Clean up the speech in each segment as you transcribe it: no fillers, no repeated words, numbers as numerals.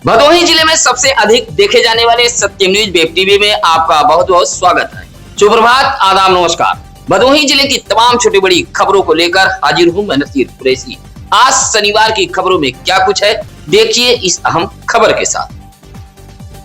भदोही जिले में सबसे अधिक देखे जाने वाले सत्यम न्यूज वेब टीवी में आपका बहुत बहुत स्वागत है। सुप्रभात, आदाब, नमस्कार। भदोही जिले की तमाम छोटी बड़ी खबरों को लेकर हाजिर हूं मैं नसीर कुरैशी। आज शनिवार की खबरों में क्या कुछ है, देखिए इस अहम खबर के साथ।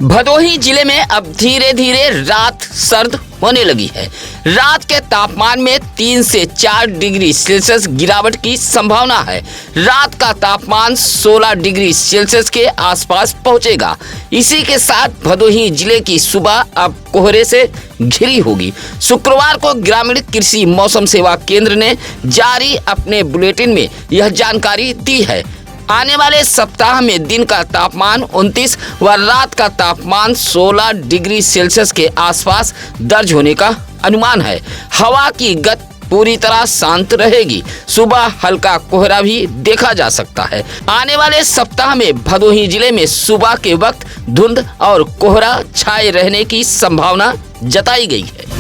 भदोही जिले में अब धीरे धीरे रात सर्द होने लगी है। रात के तापमान में 3 से 4 डिग्री सेल्सियस गिरावट की संभावना है। रात का तापमान 16 डिग्री सेल्सियस के आसपास पहुंचेगा। इसी के साथ भदोही जिले की सुबह अब कोहरे से घिरी होगी। शुक्रवार को ग्रामीण कृषि मौसम सेवा केंद्र ने जारी अपने बुलेटिन में यह जानकारी दी है। आने वाले सप्ताह में दिन का तापमान 29 व रात का तापमान 16 डिग्री सेल्सियस के आसपास दर्ज होने का अनुमान है। हवा की गति पूरी तरह शांत रहेगी। सुबह हल्का कोहरा भी देखा जा सकता है। आने वाले सप्ताह में भदोही जिले में सुबह के वक्त धुंध और कोहरा छाए रहने की संभावना जताई गई है।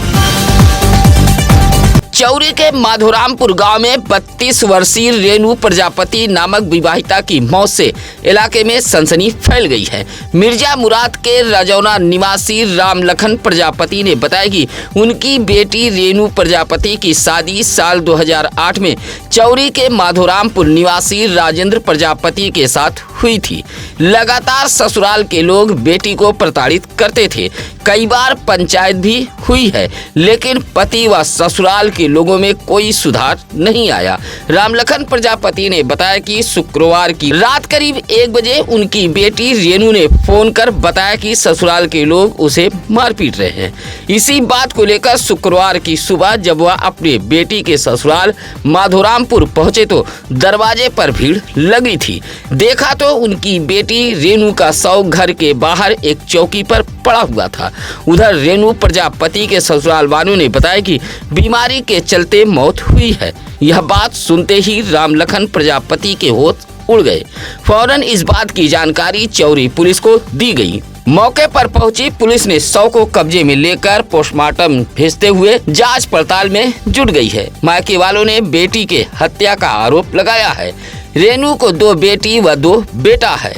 चौरी के माधोरामपुर गांव में 32 वर्षीय रेणु प्रजापति नामक विवाहिता की मौत से इलाके में सनसनी फैल गई है। मिर्जा मुराद के रजौना निवासी रामलखन प्रजापति ने बताया कि उनकी बेटी रेणु प्रजापति की शादी साल 2008 में चौरी के माधोरामपुर निवासी राजेंद्र प्रजापति के साथ हुई थी। लगातार ससुराल के लोग बेटी को प्रताड़ित करते थे। कई बार पंचायत भी हुई है, लेकिन पति व ससुराल के लोगों में कोई सुधार नहीं आया। रामलखन प्रजापति ने बताया कि शुक्रवार की रात करीब 1 बजे उनकी बेटी रेणु ने फोन कर बताया कि ससुराल के लोग उसे मार पीट रहे हैं। इसी बात को लेकर शुक्रवार की सुबह जब वह अपने बेटी के ससुराल माधोरामपुर पहुंचे तो दरवाजे पर भीड़ लगी थी। देखा तो उनकी बेटी रेणु का शव घर के बाहर एक चौकी पर पड़ा हुआ था। उधर रेणु प्रजापति के ससुराल वालों ने बताया कि बीमारी के चलते मौत हुई है। यह बात सुनते ही रामलखन प्रजापति के होश उड़ गए। फौरन इस बात की जानकारी चौरी पुलिस को दी गई। मौके पर पहुंची पुलिस ने शव को कब्जे में लेकर पोस्टमार्टम भेजते हुए जांच पड़ताल में जुट गई है। मायके वालों ने बेटी के हत्या का आरोप लगाया है। रेणु को 2 बेटी व 2 बेटा है।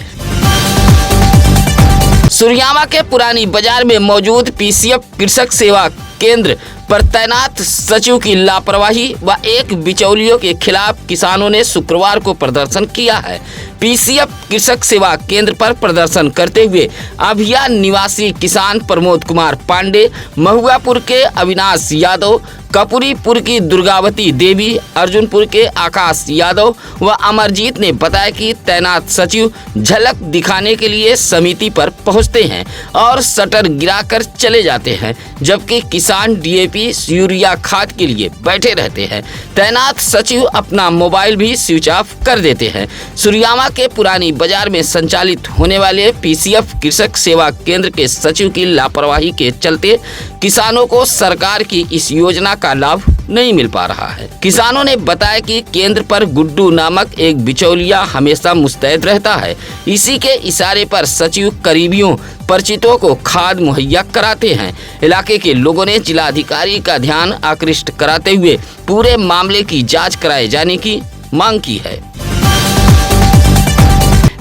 सुरयामा के पुरानी बाजार में मौजूद पीसीएफ कृषक सेवा केंद्र पर तैनात सचिव की लापरवाही व एक बिचौलियों के खिलाफ किसानों ने शुक्रवार को प्रदर्शन किया है। पीसीएफ कृषक सेवा केंद्र पर प्रदर्शन करते हुए अभियान निवासी किसान प्रमोद कुमार पांडे, महुआपुर के अविनाश यादव, कपूरीपुर की दुर्गावती देवी, अर्जुनपुर के आकाश यादव व अमरजीत ने बताया कि तैनात सचिव झलक दिखाने के लिए समिति पर पहुंचते हैं और शटर गिराकर चले जाते हैं, जबकि किसान डीएपी यूरिया खाद के लिए बैठे रहते हैं। तैनात सचिव अपना मोबाइल भी स्विच ऑफ कर देते हैं। सुरयामा के पुरानी बाजार में संचालित होने वाले पीसीएफ कृषक सेवा केंद्र के सचिव की लापरवाही के चलते किसानों को सरकार की इस योजना का लाभ नहीं मिल पा रहा है। किसानों ने बताया कि केंद्र पर गुड्डू नामक एक बिचौलिया हमेशा मुस्तैद रहता है। इसी के इशारे पर सचिव करीबियों परिचितों को खाद मुहैया कराते हैं। इलाके के लोगों ने जिलाधिकारी का ध्यान आकृष्ट कराते हुए पूरे मामले की जांच कराए जाने की मांग की है।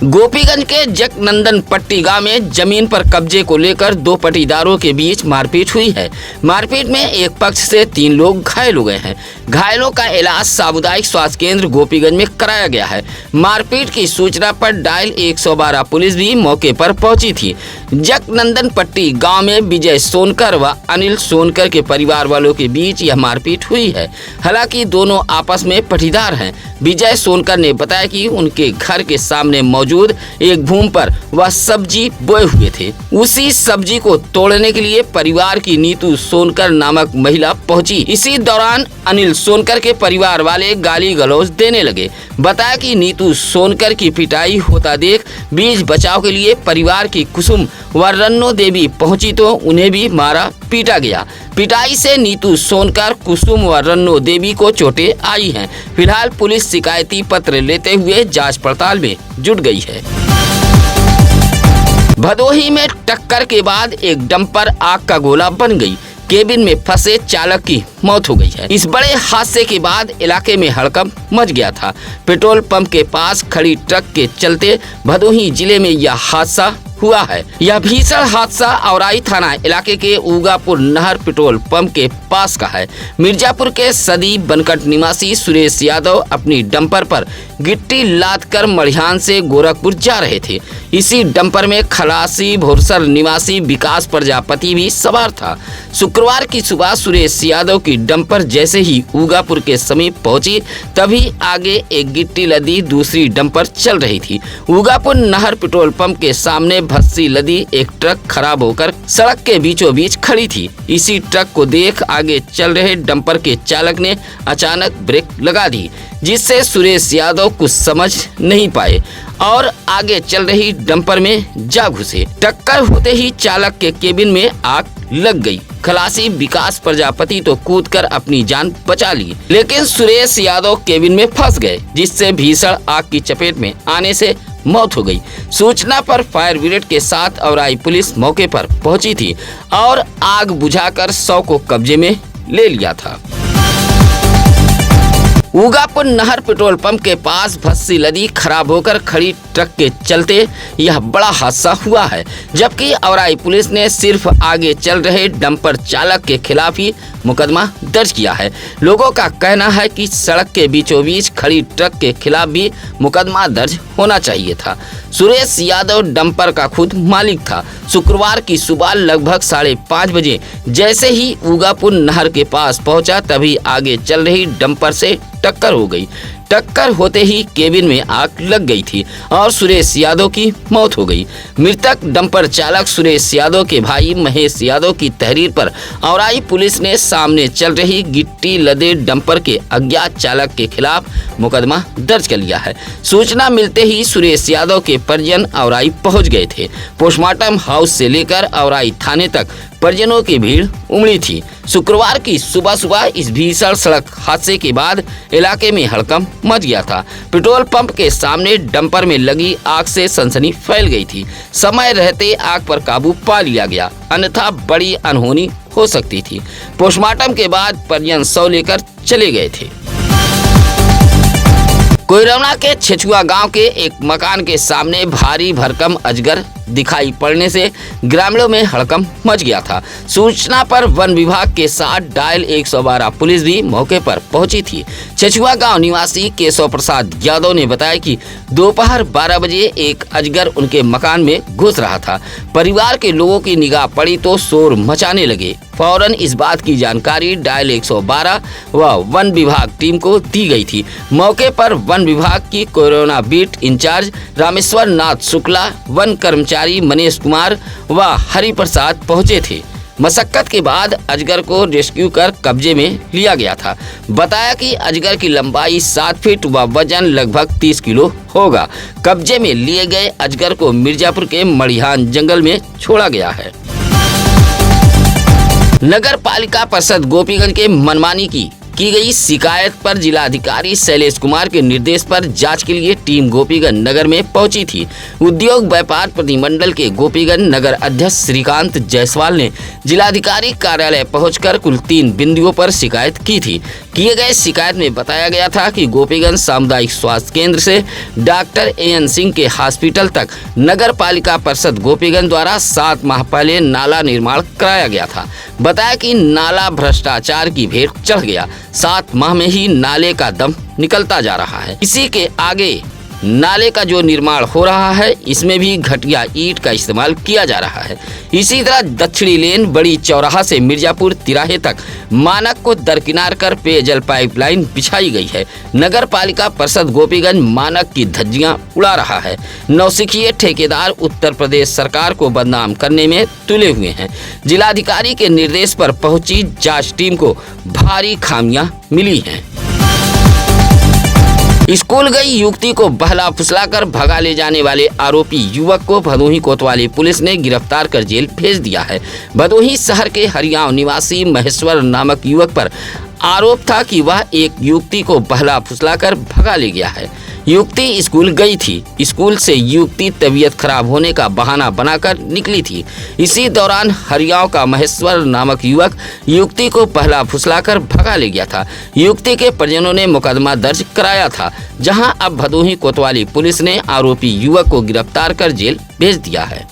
गोपीगंज के जगनंदन पट्टी गांव में जमीन पर कब्जे को लेकर 2 पट्टीदारों के बीच मारपीट हुई है। मारपीट में एक पक्ष से 3 लोग घायल हो गए हैं। घायलों का इलाज सामुदायिक स्वास्थ्य केंद्र गोपीगंज में कराया गया है। मारपीट की सूचना पर डायल 112 पुलिस भी मौके पर पहुंची थी। जगनंदन पट्टी गांव में विजय सोनकर व अनिल सोनकर के परिवार वालों के बीच यह मारपीट हुई है। हालांकि दोनों आपस में पटीदार हैं। विजय सोनकर ने बताया कि उनके घर के सामने मौजूद एक भूमि पर वह सब्जी बोए हुए थे। उसी सब्जी को तोड़ने के लिए परिवार की नीतू सोनकर नामक महिला पहुंची। इसी दौरान अनिल सोनकर के परिवार वाले गाली गलौज देने लगे। बताया कि नीतू सोनकर की पिटाई होता देख बीच बचाव के लिए परिवार की कुसुम व रन्नो देवी पहुंची तो उन्हें भी मारा पीटा गया। पिटाई से नीतू सोनकर, कुसुम व रन्नो देवी को चोटें आई हैं। फिलहाल पुलिस शिकायती पत्र लेते हुए जांच पड़ताल में जुट गई है। भदोही में टक्कर के बाद एक डंपर आग का गोला बन गई। केबिन में फंसे चालक की मौत हो गई है। इस बड़े हादसे के बाद इलाके में हड़कंप मच गया था। पेट्रोल पंप के पास खड़ी ट्रक के चलते भदोही जिले में यह हादसा हुआ है। यह भीषण हादसा औराई थाना इलाके के उगापुर नहर पेट्रोल पंप के पास का है। मिर्जापुर के सदी बनकट निवासी सुरेश यादव अपनी डंपर पर गिट्टी लाद कर मड़िहान से गोरखपुर जा रहे थे। इसी डंपर में खलासी भोरसर निवासी विकास प्रजापति भी सवार था। शुक्रवार की सुबह सुरेश यादव की डंपर जैसे ही उगापुर के समीप पहुंची, तभी आगे एक गिट्टी लदी दूसरी डंपर चल रही थी। उगापुर नहर पेट्रोल पंप के सामने भस्सी लदी एक ट्रक खराब होकर सड़क के बीचों बीच खड़ी थी। इसी ट्रक को देख आगे चल रहे डंपर के चालक ने अचानक ब्रेक लगा दी, जिससे सुरेश यादव कुछ समझ नहीं पाए और आगे चल रही डंपर में जा घुसे। टक्कर होते ही चालक के केबिन में आग लग गई। खलासी विकास प्रजापति तो कूदकर अपनी जान बचा ली, लेकिन सुरेश यादव केबिन में फंस गए, जिससे भीषण आग की चपेट में आने से मौत हो गई। सूचना पर फायर ब्रिगेड के साथ औराई पुलिस मौके पर पहुंची थी और आग बुझाकर 100 को कब्जे में ले लिया था। उगापुर नहर पेट्रोल पंप के पास भस्सी लदी खराब होकर खड़ी ट्रक के चलते यह बड़ा हादसा हुआ है, जबकि औराई पुलिस ने सिर्फ आगे चल रहे डंपर चालक के खिलाफ ही मुकदमा दर्ज किया है। लोगों का कहना है कि सड़क के बीचों बीच खड़ी ट्रक के खिलाफ भी मुकदमा दर्ज होना चाहिए था। सुरेश यादव डंपर का खुद मालिक था। शुक्रवार की सुबह लगभग 5:30 बजे जैसे ही उगापुर नहर के पास पहुंचा, तभी आगे चल रही डंपर से टक्कर हो गई। टक्कर होते ही केबिन में आग लग गई थी और सुरेश यादव की मौत हो गई। मृतक डंपर चालक सुरेश यादव के भाई महेश यादव की तहरीर पर औराई पुलिस ने सामने चल रही गिट्टी लदे डंपर के अज्ञात चालक के खिलाफ मुकदमा दर्ज कर लिया है। सूचना मिलते ही सुरेश यादव के परिजन औराई पहुंच गए थे। पोस्टमार्टम हाउस से लेकर औराई थाने तक परिजनों की भीड़ उमड़ी थी। शुक्रवार की सुबह इस भीषण सड़क हादसे के बाद इलाके में हड़कंप मच गया था। पेट्रोल पंप के सामने डंपर में लगी आग से सनसनी फैल गई थी। समय रहते आग पर काबू पा लिया गया, अन्यथा बड़ी अनहोनी हो सकती थी। पोस्टमार्टम के बाद परिजन 100 लेकर चले गए थे। कोइरवना के छेछुआ गांव के एक मकान के सामने भारी भरकम अजगर दिखाई पड़ने से ग्रामीणों में हड़कंप मच गया था। सूचना पर वन विभाग के साथ डायल 112 पुलिस भी मौके पर पहुंची थी। छेछुआ गांव निवासी केशव प्रसाद यादव ने बताया कि दोपहर 12 बजे एक अजगर उनके मकान में घुस रहा था। परिवार के लोगों की निगाह पड़ी तो शोर मचाने लगे। फौरन इस बात की जानकारी डायल 112 व वन विभाग टीम को दी गई थी। मौके पर वन विभाग की कोरोना बीट इंचार्ज रामेश्वर नाथ शुक्ला, वन कर्मचारी मनीष कुमार व हरिप्रसाद पहुंचे थे। मशक्कत के बाद अजगर को रेस्क्यू कर कब्जे में लिया गया था। बताया कि अजगर की लंबाई 7 फीट व वजन लगभग 30 किलो होगा। कब्जे में लिए गए अजगर को मिर्जापुर के मड़िहान जंगल में छोड़ा गया है। नगर पालिका परिषद गोपीगंज के मनमानी की गई शिकायत पर जिलाधिकारी शैलेश कुमार के निर्देश पर जांच के लिए टीम गोपीगंज नगर में पहुंची थी। उद्योग व्यापार प्रतिमंडल के गोपीगंज नगर अध्यक्ष श्रीकांत जायसवाल ने जिलाधिकारी कार्यालय पहुंचकर कुल 3 बिंदुओं पर शिकायत की थी। किए गए शिकायत में बताया गया था कि गोपीगंज सामुदायिक स्वास्थ्य केंद्र से डॉक्टर AN सिंह के हॉस्पिटल तक नगर पालिका परिषद गोपीगंज द्वारा 7 माह पहले नाला निर्माण कराया गया था। बताया कि नाला भ्रष्टाचार की भेंट चढ़ गया। 7 माह में ही नाले का दम निकलता जा रहा है। इसी के आगे नाले का जो निर्माण हो रहा है, इसमें भी घटिया ईंट का इस्तेमाल किया जा रहा है। इसी तरह दक्षिणी लेन बड़ी चौराहा से मिर्जापुर तिराहे तक मानक को दरकिनार कर पेयजल पाइपलाइन बिछाई गई है। नगर पालिका परिषद गोपीगंज मानक की धज्जियां उड़ा रहा है। नौसिखिए ठेकेदार उत्तर प्रदेश सरकार को बदनाम करने में तुले हुए हैं। जिलाधिकारी के निर्देश पर पहुंची जांच टीम को भारी खामियां मिली हैं। स्कूल गई युवती को बहला फुसलाकर भगा ले जाने वाले आरोपी युवक को भदोही कोतवाली पुलिस ने गिरफ्तार कर जेल भेज दिया है। भदोही शहर के हरियाव निवासी महेश्वर नामक युवक पर आरोप था कि वह एक युवती को बहला फुसलाकर भगा ले गया है। युवती स्कूल गई थी। स्कूल से युवती तबीयत खराब होने का बहाना बनाकर निकली थी। इसी दौरान हरियाव का महेश्वर नामक युवक युवती को पहला फुसलाकर भगा ले गया था। युवती के परिजनों ने मुकदमा दर्ज कराया था, जहां अब भदोही कोतवाली पुलिस ने आरोपी युवक को गिरफ्तार कर जेल भेज दिया है।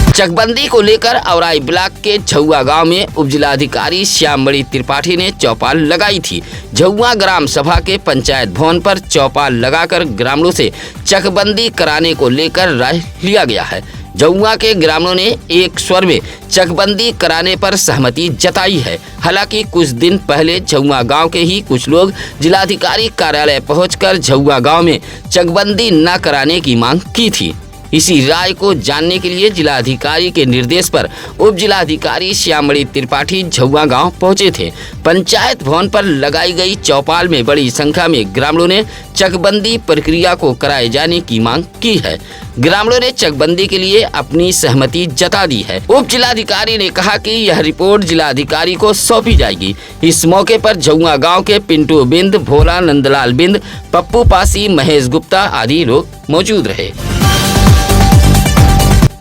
चकबंदी को लेकर औराई ब्लॉक के झुआ गांव में उपजिलाधिकारी श्याममणि त्रिपाठी ने चौपाल लगाई थी। झुआ ग्राम सभा के पंचायत भवन पर चौपाल लगाकर ग्रामीणों से चकबंदी कराने को लेकर राय लिया गया है। झुआ के ग्रामीणों ने एक स्वर में चकबंदी कराने पर सहमति जताई है। हालांकि कुछ दिन पहले झुआ गांव के ही कुछ लोग जिलाधिकारी कार्यालय पहुंचकर झुआ गांव में चकबंदी न कराने की मांग की थी। इसी राय को जानने के लिए जिलाधिकारी के निर्देश पर उप जिलाधिकारी श्याममणि त्रिपाठी झुआ गांव पहुंचे थे। पंचायत भवन पर लगाई गई चौपाल में बड़ी संख्या में ग्रामीणों ने चकबंदी प्रक्रिया को कराए जाने की मांग की है। ग्रामीणों ने चकबंदी के लिए अपनी सहमति जता दी है। उप जिलाधिकारी ने कहा कि यह रिपोर्ट जिलाधिकारी को सौंपी जाएगी। इस मौके पर झुआ गांव के पिंटू बिंद, भोला, नंदलाल बिंद, पप्पू पासी, महेश गुप्ता आदि लोग मौजूद रहे।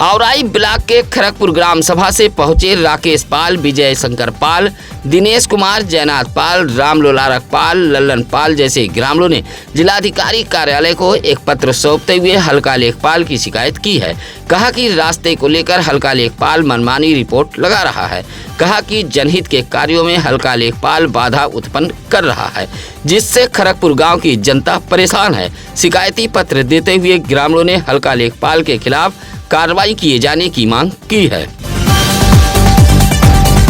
औराई ब्लॉक के खरगपुर ग्राम सभा से पहुंचे राकेश पाल, विजय शंकर पाल, दिनेश कुमार, जयनाथ पाल, राम लोलारक पाल, लल्लन पाल जैसे ग्रामीणों ने जिलाधिकारी कार्यालय को एक पत्र सौंपते हुए हल्का लेखपाल की शिकायत की है। कहा कि रास्ते को लेकर हल्का लेखपाल मनमानी रिपोर्ट लगा रहा है। कहा कि जनहित के कार्यों में हल्का लेखपाल बाधा उत्पन्न कर रहा है, जिससे खरगपुर गांव की जनता परेशान है। शिकायती पत्र देते हुए ग्रामीणों ने हल्का लेखपाल के खिलाफ कार्रवाई किए जाने की मांग की है।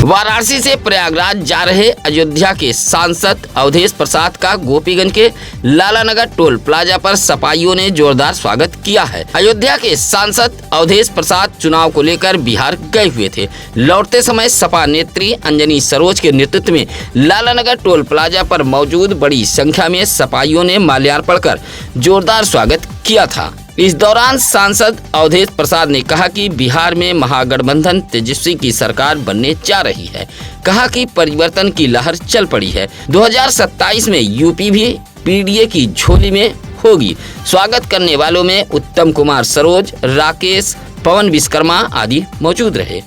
वाराणसी से प्रयागराज जा रहे अयोध्या के सांसद अवधेश प्रसाद का गोपीगंज के लालानगर टोल प्लाजा पर सपाइयों ने जोरदार स्वागत किया है। अयोध्या के सांसद अवधेश प्रसाद चुनाव को लेकर बिहार गए हुए थे। लौटते समय सपा नेत्री अंजनी सरोज के नेतृत्व में लालानगर टोल प्लाजा पर मौजूद बड़ी संख्या में सपाइयों ने माल्यार्पण कर जोरदार स्वागत किया था। इस दौरान सांसद अवधेश प्रसाद ने कहा कि बिहार में महागठबंधन तेजस्वी की सरकार बनने जा रही है। कहा कि परिवर्तन की लहर चल पड़ी है। 2027 में यूपी भी पीडीए की झोली में होगी। स्वागत करने वालों में उत्तम कुमार सरोज, राकेश, पवन विश्वकर्मा आदि मौजूद रहे।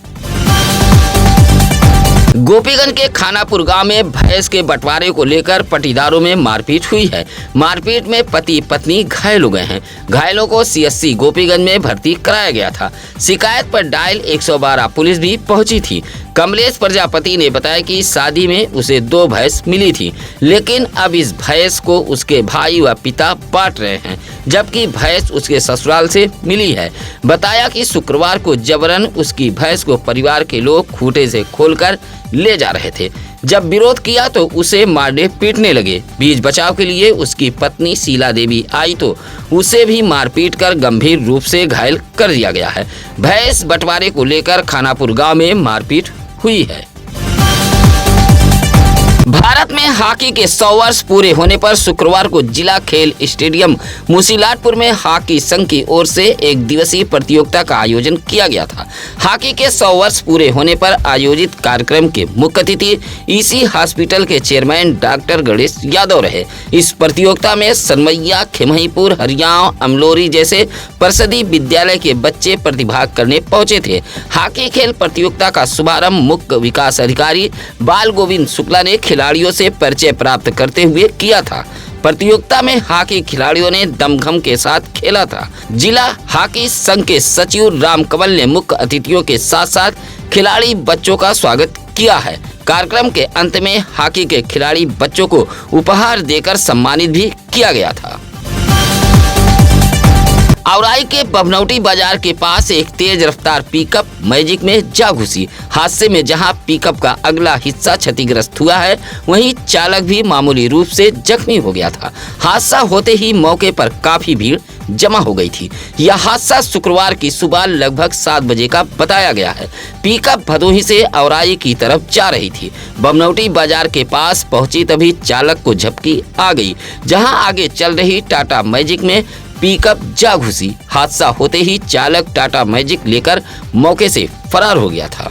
गोपीगंज के खानापुर गांव में भैंस के बंटवारे को लेकर पटीदारों में मारपीट हुई है। मारपीट में पति पत्नी घायल हो गए हैं। घायलों को सीएससी गोपीगंज में भर्ती कराया गया था। शिकायत पर डायल 112 पुलिस भी पहुंची थी। कमलेश प्रजापति ने बताया कि शादी में उसे 2 भैंस मिली थी, लेकिन अब इस भैंस को उसके भाई व पिता बांट रहे हैं, जबकि भैंस उसके ससुराल से मिली है। बताया कि शुक्रवार को जबरन उसकी भैंस को परिवार के लोग खूंटे से खोलकर ले जा रहे थे। जब विरोध किया तो उसे मारने पीटने लगे। बीच बचाव के लिए उसकी पत्नी शीला देवी आई तो उसे भी मारपीट कर गंभीर रूप से घायल कर दिया गया है। भैंस बंटवारे को लेकर खानापुर गांव में मारपीट हुई है। भारत में हॉकी के 100 वर्ष पूरे होने पर शुक्रवार को जिला खेल स्टेडियम मुसीलाटपुर में हॉकी संघ की ओर से एक दिवसीय प्रतियोगिता का आयोजन किया गया था। हॉकी के 100 वर्ष पूरे होने पर आयोजित कार्यक्रम के मुख्य अतिथि ईसी हॉस्पिटल के चेयरमैन डॉक्टर गणेश यादव रहे। इस प्रतियोगिता में सनमैया, खेमहीपुर, हरियाव, अमलोरी जैसे परिषदीय विद्यालय के बच्चे प्रतिभाग करने पहुंचे थे। हॉकी खेल प्रतियोगिता का शुभारंभ मुख्य विकास अधिकारी बाल गोविंद शुक्ला ने खिलाड़ियों से परिचय प्राप्त करते हुए किया था। प्रतियोगिता में हॉकी खिलाड़ियों ने दमखम के साथ खेला था। जिला हॉकी संघ के सचिव राम कंवल ने मुख्य अतिथियों के साथ साथ खिलाड़ी बच्चों का स्वागत किया है। कार्यक्रम के अंत में हॉकी के खिलाड़ी बच्चों को उपहार देकर सम्मानित भी किया गया था। औराई के बभनौटी बाजार के पास एक तेज रफ्तार पिकअप मैजिक में जा घुसी। हादसे में जहां पिकअप का अगला हिस्सा क्षतिग्रस्त हुआ है, वहीं चालक भी मामूली रूप से जख्मी हो गया था। हादसा होते ही मौके पर काफी भीड़ जमा हो गई थी। यह हादसा शुक्रवार की सुबह लगभग 7 बजे का बताया गया है। पिकअप भदोही से औराई की तरफ जा रही थी। बभनौटी बाजार के पास पहुंची तभी चालक को झपकी आ गई, जहां आगे चल रही टाटा मैजिक में पिकअप जा घुसी। हादसा होते ही चालक टाटा मैजिक लेकर मौके से फरार हो गया था।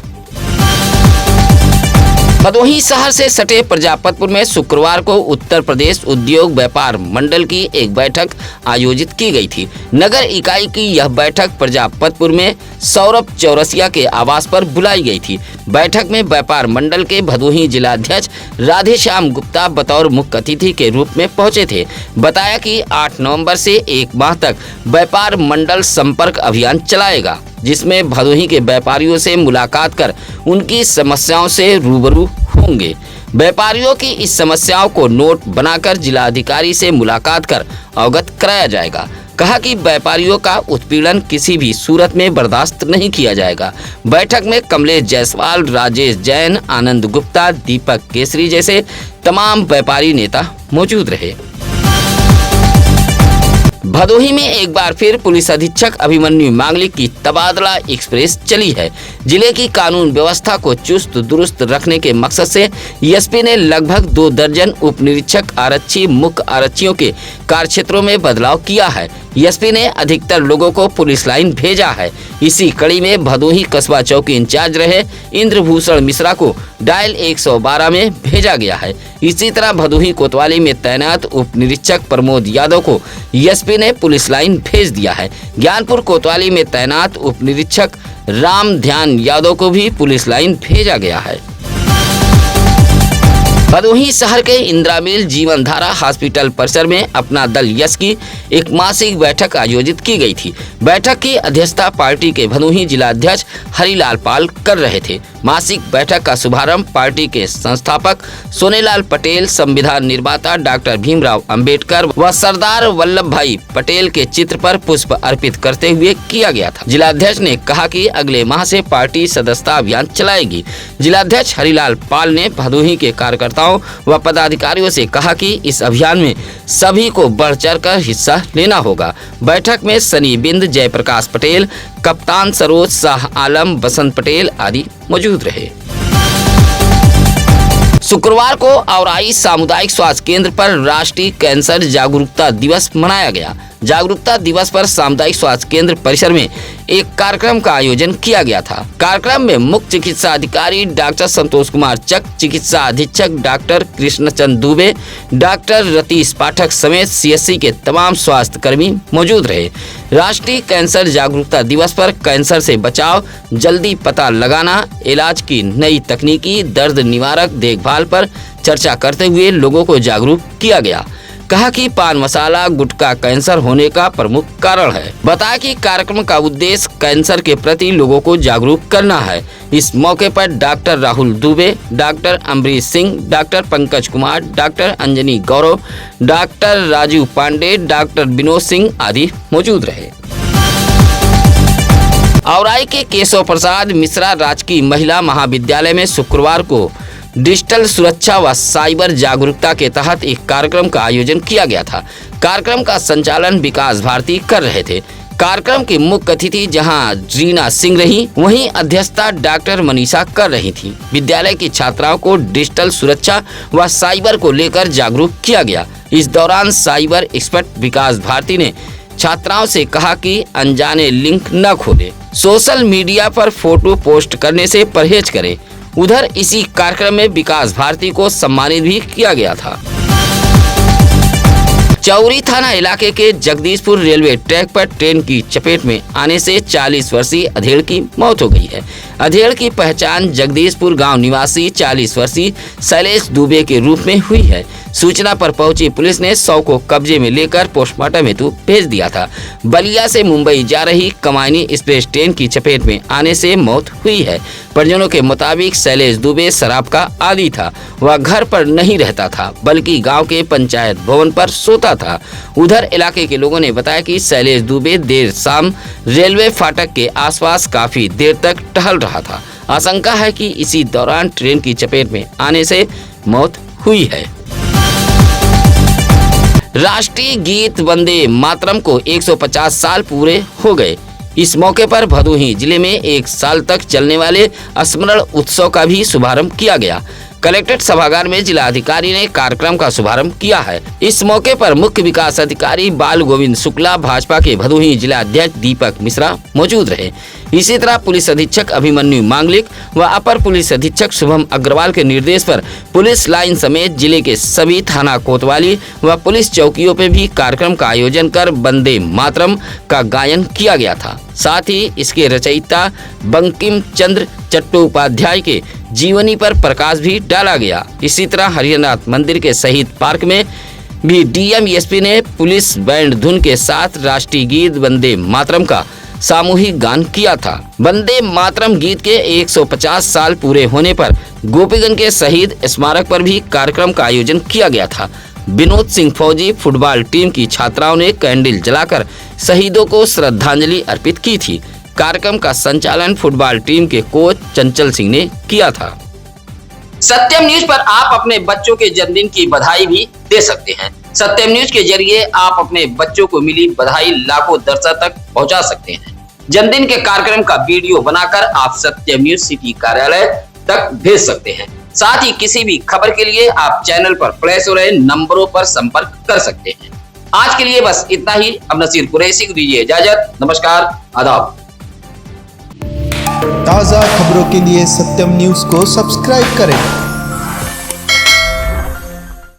भदोही शहर से सटे प्रजापतपुर में शुक्रवार को उत्तर प्रदेश उद्योग व्यापार मंडल की एक बैठक आयोजित की गई थी। नगर इकाई की यह बैठक प्रजापतपुर में सौरभ चौरसिया के आवास पर बुलाई गई थी। बैठक में व्यापार मंडल के भदोही जिलाध्यक्ष राधेश्याम गुप्ता बतौर मुख्य अतिथि के रूप में पहुंचे थे। बताया कि 8 नवंबर से 1 माह तक व्यापार मंडल संपर्क अभियान चलाएगा, जिसमें भदोही के व्यापारियों से मुलाकात कर उनकी समस्याओं से रूबरू होंगे। व्यापारियों की इस समस्याओं को नोट बनाकर जिलाधिकारी से मुलाकात कर अवगत कराया जाएगा। कहा कि व्यापारियों का उत्पीड़न किसी भी सूरत में बर्दाश्त नहीं किया जाएगा। बैठक में कमलेश जायसवाल, राजेश जैन, आनंद गुप्ता, दीपक केसरी जैसे तमाम व्यापारी नेता मौजूद रहे। भदोही में एक बार फिर पुलिस अधीक्षक अभिमन्यु मांगलिक की तबादला एक्सप्रेस चली है। जिले की कानून व्यवस्था को चुस्त दुरुस्त रखने के मकसद से एसपी ने लगभग 2 दर्जन उप निरीक्षक आरक्षी मुख्य आरक्षियों के कार्यक्षेत्रों में बदलाव किया है। एसपी ने अधिकतर लोगों को पुलिस लाइन भेजा है। इसी कड़ी में भदोही कस्बा चौकी इंचार्ज रहे इंद्रभूषण मिश्रा को डायल 112 में भेजा गया है। इसी तरह भदोही कोतवाली में तैनात उप निरीक्षक प्रमोद यादव को एसपी ने पुलिस लाइन भेज दिया है। ज्ञानपुर कोतवाली में तैनात उप निरीक्षक राम ध्यान यादव को भी पुलिस लाइन भेजा गया है। भदोही शहर के इंदिरा मिल जीवनधारा हॉस्पिटल परिसर में अपना दल यश की एक मासिक बैठक आयोजित की गई थी। बैठक की अध्यक्षता पार्टी के भदोही जिलाध्यक्ष हरिलाल पाल कर रहे थे। मासिक बैठक का शुभारंभ पार्टी के संस्थापक सोनेलाल पटेल, संविधान निर्माता डॉक्टर भीमराव अंबेडकर व सरदार वल्लभ भाई पटेल के चित्र पर पुष्प अर्पित करते हुए किया गया था। जिलाध्यक्ष ने कहा कि अगले माह से पार्टी सदस्यता अभियान चलाएगी। जिलाध्यक्ष हरिलाल पाल ने भदोही के कार्यकर्ताओं व पदाधिकारियों से कहा कि इस अभियान में सभी को बढ़ चढ़ कर हिस्सा लेना होगा। बैठक में सनी बिंद, जयप्रकाश पटेल, कप्तान सरोज, शाह आलम, बसंत पटेल आदि मौजूद रहे। शुक्रवार को औराई सामुदायिक स्वास्थ्य केंद्र पर राष्ट्रीय कैंसर जागरूकता दिवस मनाया गया। जागरूकता दिवस पर सामुदायिक स्वास्थ्य केंद्र परिसर में एक कार्यक्रम का आयोजन किया गया था। कार्यक्रम में मुख्य चिकित्सा अधिकारी डॉक्टर संतोष कुमार चक, चिकित्सा अधीक्षक डॉक्टर कृष्णचंद दुबे, डॉक्टर रतीश पाठक समेत सीएससी के तमाम स्वास्थ्य कर्मी मौजूद रहे। राष्ट्रीय कैंसर जागरूकता दिवस पर कैंसर से बचाव, जल्दी पता लगाना, इलाज की नई तकनीकी, दर्द निवारक देखभाल पर चर्चा करते हुए लोगों को जागरूक किया गया। कहा कि पान मसाला गुटखा कैंसर होने का प्रमुख कारण है। बताया कि कार्यक्रम का उद्देश्य कैंसर के प्रति लोगों को जागरूक करना है। इस मौके पर doctor Rahul Dubey, doctor Amrish Singh, doctor Pankaj Kumar, doctor Anjani Gaurav, doctor Rajiv Pandey, doctor Vinod Singh आदि मौजूद रहे। औराई के केशव प्रसाद मिश्रा राजकीय महिला महाविद्यालय में शुक्रवार को डिजिटल सुरक्षा व साइबर जागरूकता के तहत एक कार्यक्रम का आयोजन किया गया था। कार्यक्रम का संचालन विकास भारती कर रहे थे। कार्यक्रम की मुख्य अतिथि जहां रीना सिंह रही, वहीं अध्यक्षता डॉक्टर मनीषा कर रही थी। विद्यालय की छात्राओं को डिजिटल सुरक्षा व साइबर को लेकर जागरूक किया गया। इस दौरान साइबर एक्सपर्ट विकास भारती ने छात्राओं से कहा कि अनजाने लिंक न खोलें, सोशल मीडिया पर फोटो पोस्ट करने से परहेज करें। उधर इसी कार्यक्रम में विकास भारती को सम्मानित भी किया गया था। चौरी थाना इलाके के जगदीशपुर रेलवे ट्रैक पर ट्रेन की चपेट में आने से 40 वर्षीय अधेड़ की मौत हो गई है। अधेड़ की पहचान जगदीशपुर गांव निवासी 40 वर्षीय शैलेश दुबे के रूप में हुई है। सूचना पर पहुंची पुलिस ने शव को कब्जे में लेकर पोस्टमार्टम हेतु भेज दिया था। बलिया से मुंबई जा रही कमायनी एक्सप्रेस ट्रेन की चपेट में आने से मौत हुई है। परिजनों के मुताबिक शैलेश दुबे शराब का आदी था। वह घर पर नहीं रहता था, बल्कि गांव के पंचायत भवन पर सोता था। उधर इलाके के लोगों ने बताया कि शैलेश दुबे देर शाम रेलवे फाटक के आसपास काफी देर तक टहल रहा था। आशंका है कि इसी दौरान ट्रेन की चपेट में आने से मौत हुई है। राष्ट्रीय गीत वंदे मातरम को 150 साल पूरे हो गए। इस मौके पर भदोही जिले में 1 साल तक चलने वाले स्मरण उत्सव का भी शुभारंभ किया गया। कलेक्ट्रेट सभागार में जिलाधिकारी ने कार्यक्रम का शुभारंभ किया है। इस मौके पर मुख्य विकास अधिकारी बाल गोविंद शुक्ला, भाजपा के भदोही जिला अध्यक्ष दीपक मिश्रा मौजूद रहे। इसी तरह पुलिस अधीक्षक अभिमन्यु मांगलिक व अपर पुलिस अधीक्षक शुभम अग्रवाल के निर्देश पर पुलिस लाइन समेत जिले के सभी थाना कोतवाली व पुलिस चौकियों पर भी कार्यक्रम का आयोजन कर वंदे मातरम का गायन किया गया था। साथ ही इसके रचयिता बंकिम चंद्र चट्टोपाध्याय के जीवनी पर प्रकाश भी डाला गया। इसी तरह हरिहरनाथ मंदिर के शहीद पार्क में भी डीएम एसपी ने पुलिस बैंड धुन के साथ राष्ट्रीय गीत वंदे मातरम का सामूहिक गान किया था। वंदे मातरम गीत के 150 साल पूरे होने पर गोपीगंज के शहीद स्मारक पर भी कार्यक्रम का आयोजन किया गया था। विनोद सिंह फौजी फुटबॉल टीम की छात्राओं ने कैंडल जलाकर शहीदों को श्रद्धांजलि अर्पित की थी। कार्यक्रम का संचालन फुटबॉल टीम के कोच चंचल सिंह ने किया था। सत्यम न्यूज पर आप अपने बच्चों के जन्मदिन की बधाई भी दे सकते हैं। सत्यम न्यूज के जरिए आप अपने बच्चों को मिली बधाई लाखों दर्शक तक पहुंचा सकते हैं। जन्मदिन के कार्यक्रम का वीडियो बनाकर आप सत्यम न्यूज सिटी कार्यालय तक भेज सकते हैं। साथ ही किसी भी खबर के लिए आप चैनल पर फ्लैश हो रहे नंबरों पर संपर्क कर सकते हैं। आज के लिए बस इतना ही। अब नसीर कुरैशी को दीजिए इजाजत। नमस्कार, आदाब। ताज़ा खबरों के लिए सत्यम न्यूज़ को सब्सक्राइब करें।